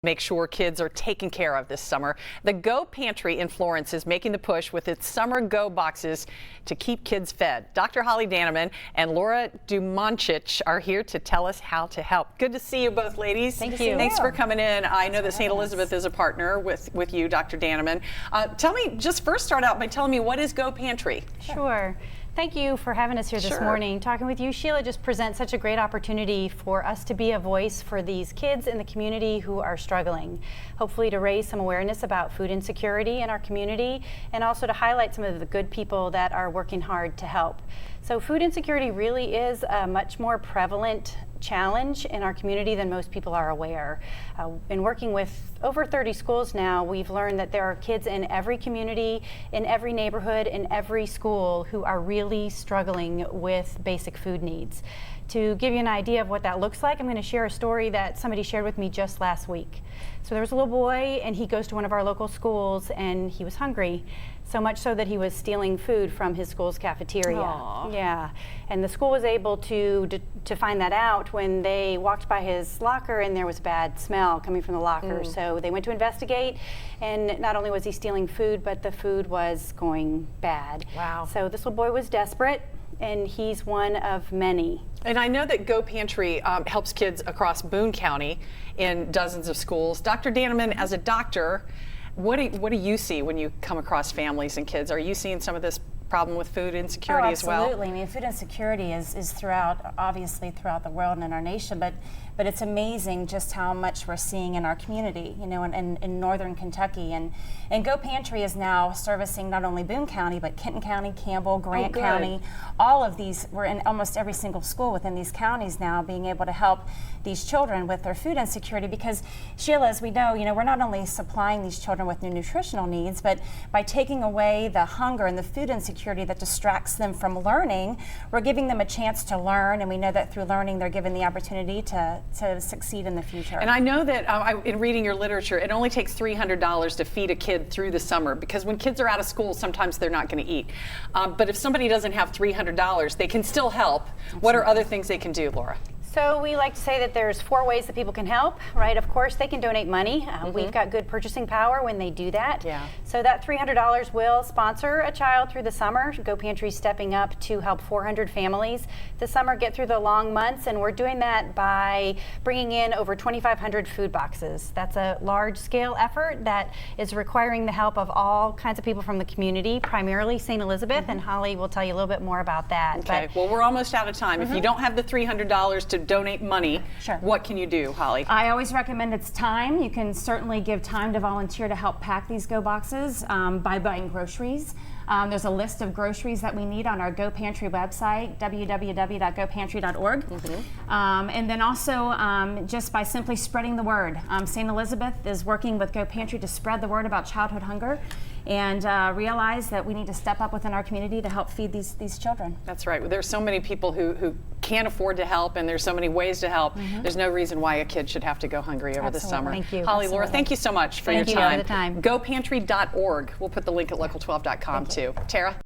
Make sure kids are taken care of this summer. The Go Pantry in Florence is making the push with its Summer Go boxes to keep kids fed. Dr. Holly Danneman and Laura Dumancic are here to tell us how to help. Good to see you both, ladies. Thank you. Thanks for coming in. I know that St. Elizabeth is a partner with you, Dr. Danneman. Tell me, just first start out by telling me, what is Go Pantry? Sure. Thank you for having us here this morning. Talking with you, Sheila, just presents such a great opportunity for us to be a voice for these kids in the community who are struggling. Hopefully to raise some awareness about food insecurity in our community, and also to highlight some of the good people that are working hard to help. So food insecurity really is a much more prevalent challenge in our community than most people are aware. In working with over 30 schools now, we've learned that there are kids in every community, in every neighborhood, in every school who are really struggling with basic food needs. To give you an idea of what that looks like, I'm going to share a story that somebody shared with me just last week. So there was a little boy, and he goes to one of our local schools, and he was hungry. So much so that he was stealing food from his school's cafeteria. Aww. Yeah, and the school was able to find that out when they walked by his locker, and there was bad smell coming from the locker. So they went to investigate, and not only was he stealing food, but the food was going bad. Wow. So this little boy was desperate, and he's one of many. And I know that Go Pantry helps kids across Boone County in dozens of schools. Dr. Danneman, as a doctor, what do you see when you come across families and kids? Are you seeing some of this problem with food insecurity as well? Absolutely. I mean, food insecurity is throughout, obviously throughout the world and in our nation, but it's amazing just how much we're seeing in our community, you know, in northern Kentucky. And Go Pantry is now servicing not only Boone County, but Kenton County, Campbell, Grant County. All of these, we're in almost every single school within these counties now, being able to help these children with their food insecurity, because Sheila, as we know, we're not only supplying these children with nutritional needs, but by taking away the hunger and the food insecurity that distracts them from learning, we're giving them a chance to learn, and we know that through learning they're given the opportunity to succeed in the future. And I know that in reading your literature, it only takes $300 to feed a kid through the summer, because when kids are out of school, sometimes they're not going to eat. But if somebody doesn't have $300, they can still help. What are other things they can do, Laura? So we like to say that there's 4 ways that people can help, right? Of course, they can donate money. We've got good purchasing power when they do that. Yeah. So that $300 will sponsor a child through the summer. Go Pantry stepping up to help 400 families this summer get through the long months, and we're doing that by bringing in over 2,500 food boxes. That's a large-scale effort that is requiring the help of all kinds of people from the community, primarily St. Elizabeth, and Holly will tell you a little bit more about that. Okay, well, we're almost out of time. If you don't have the $300 to donate money, what can you do, Holly? I always recommend it's time. You can certainly give time to volunteer to help pack these Go boxes by buying groceries. There's a list of groceries that we need on our Go Pantry website, www.gopantry.org. And then also just by simply spreading the word. St. Elizabeth is working with Go Pantry to spread the word about childhood hunger, and realize that we need to step up within our community to help feed these children. That's right. There's so many people who can't afford to help, and there's so many ways to help. There's no reason why a kid should have to go hungry over the summer. Thank you. Holly, Laura, thank you so much for your time. Thank you. GoPantry.org. We'll put the link at local12.com too. Tara?